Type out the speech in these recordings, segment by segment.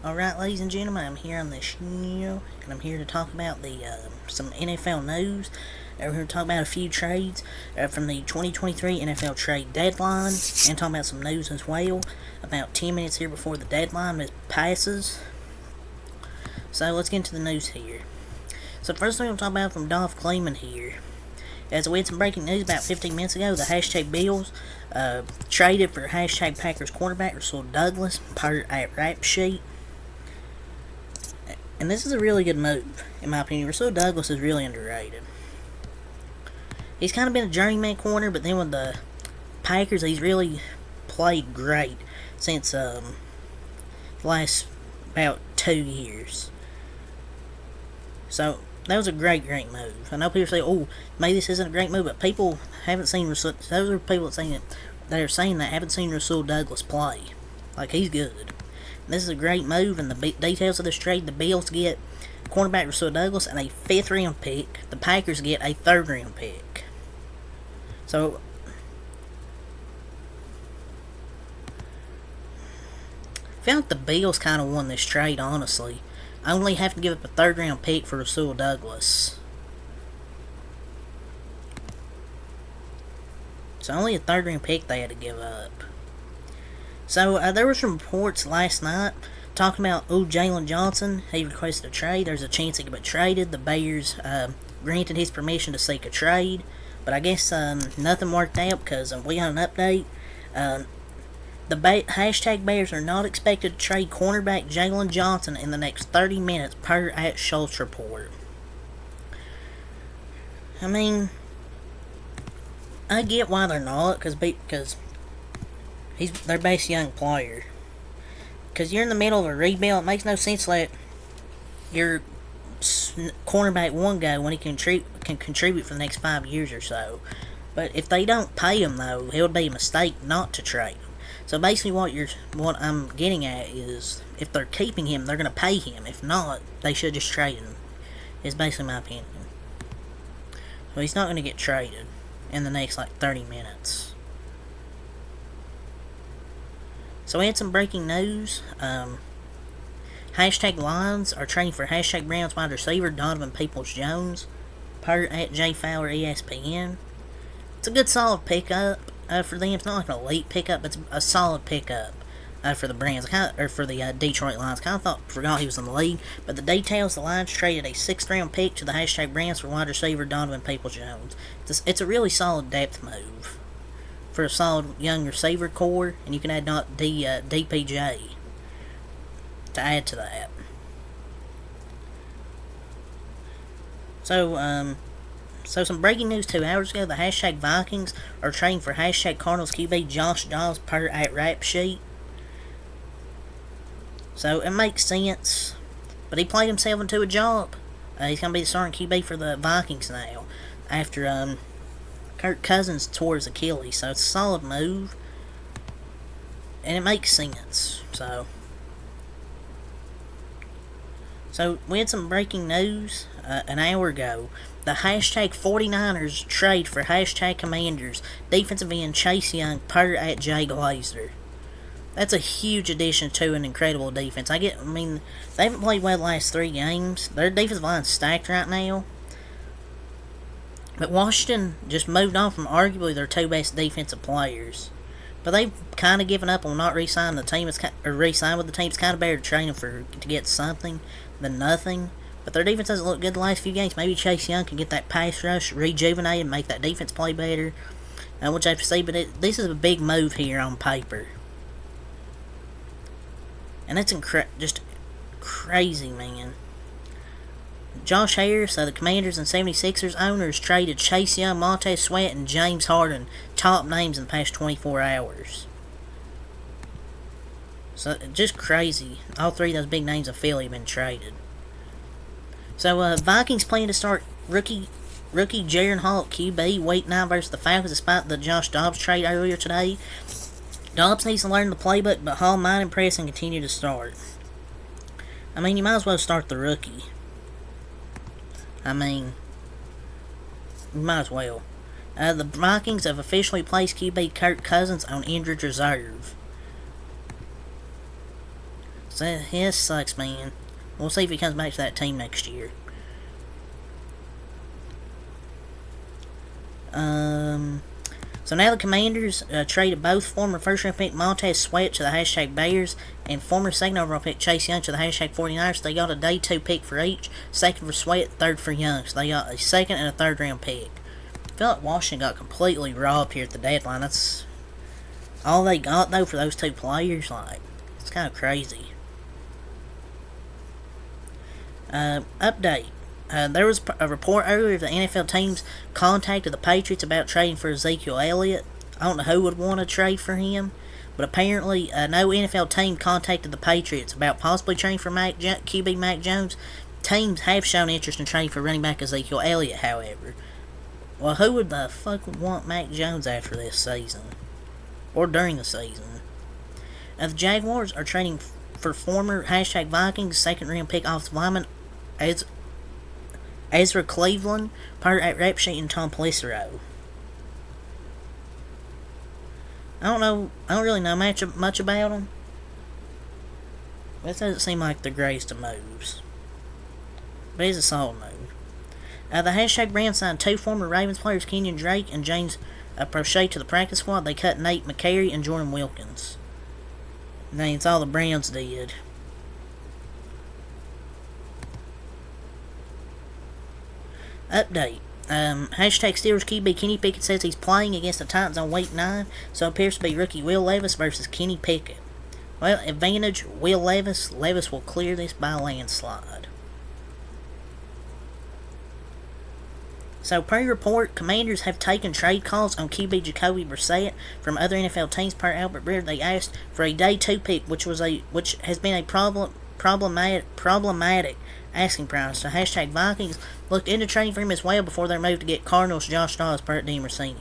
Alright, ladies and gentlemen, I'm here on the show, and I'm here to talk about some NFL news. We're here to talk about a few trades from the 2023 NFL trade deadline, and talk about some news as well, about 10 minutes here before the deadline passes. So let's get into the news here. So first thing I'm talking about from Dolph Kleeman here. As we had some breaking news about 15 minutes ago, the hashtag Bills traded for hashtag Packers quarterback Rasul Douglas per at Rap Sheet. And this is a really good move, in my opinion. Rasul Douglas is really underrated. He's kind of been a journeyman corner, but then with the Packers, he's really played great since the last about 2 years. So that was a great move. I know people say, "Oh, maybe this isn't a great move," but people haven't seen Rasul. Those are people that are saying that haven't seen Rasul Douglas play. Like, he's good. This is a great move, and the details of this trade: the Bills get cornerback Rasul Douglas and a 5th round pick. The Packers get a 3rd round pick. So, I feel like the Bills kind of won this trade, honestly. I only have to give up a 3rd round pick for Rasul Douglas. So only a 3rd round pick they had to give up. So there were some reports last night talking about, Jalen Johnson. He requested a trade. There's a chance he could be traded. The Bears granted his permission to seek a trade. But I guess nothing worked out because we got an update. The hashtag Bears are not expected to trade cornerback Jalen Johnson in the next 30 minutes per at Schultz report. I mean, I get why they're not, because he's their best young player. Because you're in the middle of a rebuild, it makes no sense to let your cornerback one go when he can contribute for the next 5 years or so. But if they don't pay him, though, it would be a mistake not to trade him. So basically what I'm getting at is, if they're keeping him, they're going to pay him. If not, they should just trade him. Is basically my opinion. So he's not going to get traded in the next 30 minutes. So we had some breaking news. Hashtag Lions are trading for hashtag Browns wide receiver Donovan Peoples-Jones per at Jay Fowler ESPN. It's a good solid pickup for them. It's not like an elite pickup, but it's a solid pickup for the Browns, for the Detroit Lions. Forgot he was in the league, but the details: the Lions traded a 6th round pick to the hashtag Browns for wide receiver Donovan Peoples-Jones. It's a really solid depth move for a solid young receiver core, and you can add DPJ to add to that. So some breaking news 2 hours ago: the hashtag Vikings are trading for hashtag Cardinals QB Josh Dobbs per at Rap Sheet. So it makes sense, but he played himself into a job. He's going to be the starting QB for the Vikings now, after Kirk Cousins tore his Achilles. So it's a solid move, and it makes sense. So we had some breaking news an hour ago. The hashtag 49ers trade for hashtag Commanders defensive end Chase Young per at Jay Glazer. That's a huge addition to an incredible defense. They haven't played well the last 3 games. Their defensive line's stacked right now. But Washington just moved on from arguably their 2 best defensive players. But they've kind of given up on not re-signing the team. Re-signing with the team. It's kind of better to train them to get something than nothing. But their defense doesn't look good the last few games. Maybe Chase Young can get that pass rush rejuvenated and make that defense play better. Which I have to see, but this is a big move here on paper. And that's just crazy, man. Josh Harris, the Commanders and 76ers owners, traded Chase Young, Montez Sweat, and James Harden, top names in the past 24 hours. So, just crazy. All 3 of those big names of Philly have been traded. So, Vikings plan to start rookie Jaron Hall at QB, week 9 versus the Falcons, despite the Josh Dobbs trade earlier today. Dobbs needs to learn the playbook, but Hall might impress and continue to start. You might as well start the rookie. You might as well. The Vikings have officially placed QB Kirk Cousins on injured reserve. So, yeah, it sucks, man. We'll see if he comes back to that team next year. So now the Commanders traded both former first-round pick Montez Sweat to the hashtag Bears and former second overall pick Chase Young to the hashtag 49ers. They got a day 2 pick for each, second for Sweat, third for Young. So they got a second and a third-round pick. I feel like Washington got completely robbed here at the deadline. That's all they got, though, for those two players. Like, it's kind of crazy. Update. There was a report earlier that NFL teams contacted the Patriots about trading for Ezekiel Elliott. I don't know who would want to trade for him, but apparently no NFL team contacted the Patriots about possibly trading for QB Mac Jones. Teams have shown interest in trading for running back Ezekiel Elliott, however. Well, who would the fuck want Mac Jones after this season? Or during the season? The Jaguars are trading for former hashtag Vikings second-round pick offensive lineman Ezra Cleveland, part at Rap Sheet, and Tom Pelissero. I don't really know much about them. This doesn't seem like the greatest of moves. But it's a solid move. The hashtag Browns signed 2 former Ravens players, Kenyon Drake and James Prochet, to the practice squad. They cut Nate McCary and Jordan Wilkins. That's all the Browns did. Update. Hashtag Steelers QB Kenny Pickett says he's playing against the Titans on week 9, so it appears to be rookie Will Levis versus Kenny Pickett. Well, advantage Will Levis. Levis will clear this by landslide. So, per report, Commanders have taken trade calls on QB Jacoby Brissett from other NFL teams. Per Albert Breer, they asked for a day 2 pick, which has been a problematic asking price. So hashtag Vikings looked into trading for him as well before their move to get Cardinals Josh Dobbs per Demarcini.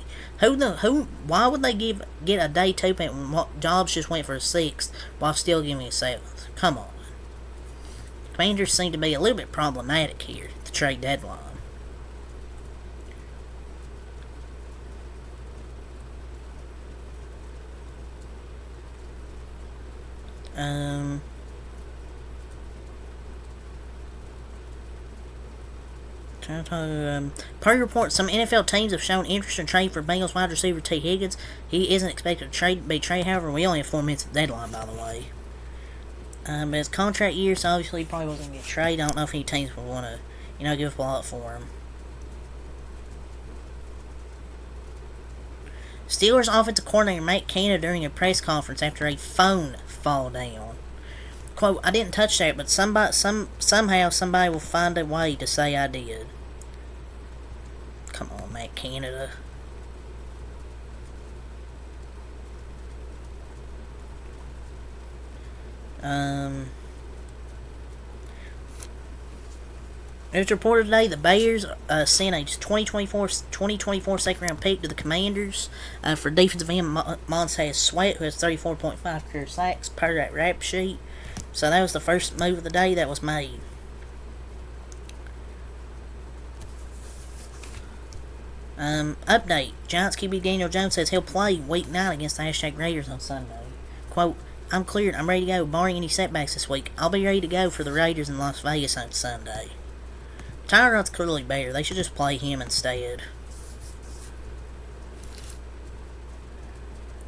Why would they get a day 2 pick when Dobbs just went for a 6th while still giving a 7th? Come on. Commanders seem to be a little bit problematic here at the trade deadline. Per report, some NFL teams have shown interest in trading for Bengals wide receiver T. Higgins. He isn't expected to be traded, however, we only have 4 minutes of deadline, by the way. But it's contract year, so obviously he probably wasn't going to get traded. I don't know if any teams would want to, give up a lot for him. Steelers offensive coordinator Matt Canada during a press conference after a phone fall down. Quote, I didn't touch that, but somehow somebody will find a way to say I did. Come on, Matt Canada. It's reported today the Bears sent a 2024 second round pick to the Commanders for defensive end Montez Sweat, who has 34.5 career sacks per that Rap Sheet. So that was the first move of the day that was made. Update. Giants QB Daniel Jones says he'll play week 9 against the hashtag Raiders on Sunday. Quote, I'm cleared. I'm ready to go, barring any setbacks this week. I'll be ready to go for the Raiders in Las Vegas on Sunday. Tyrod's clearly better. They should just play him instead.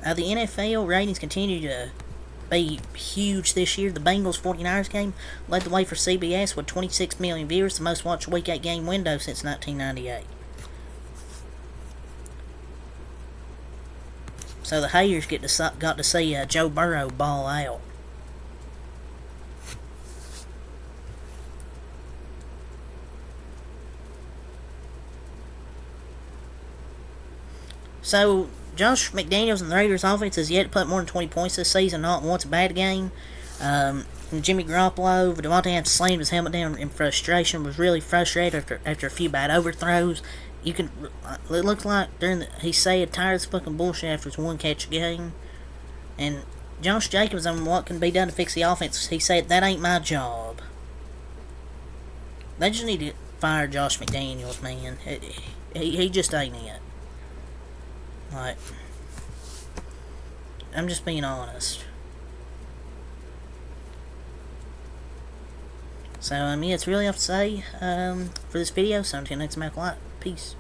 The NFL ratings continue to be huge this year. The Bengals 49ers game led the way for CBS with 26 million viewers, the most watched Week 8 game window since 1998. So the haters got to see Joe Burrow ball out. So Josh McDaniels and the Raiders offense has yet to put more than 20 points this season, not once a bad game. Jimmy Garoppolo, Devontae Adams slammed his helmet down in frustration, was really frustrated after a few bad overthrows. It looks like he said tired of this fucking bullshit after his one catch game. And Josh Jacobs on what can be done to fix the offense, he said, that ain't my job. They just need to fire Josh McDaniels, man. He just ain't it. Like, I'm just being honest. So, yeah, it's really all to say for this video. So, until next time, Peace.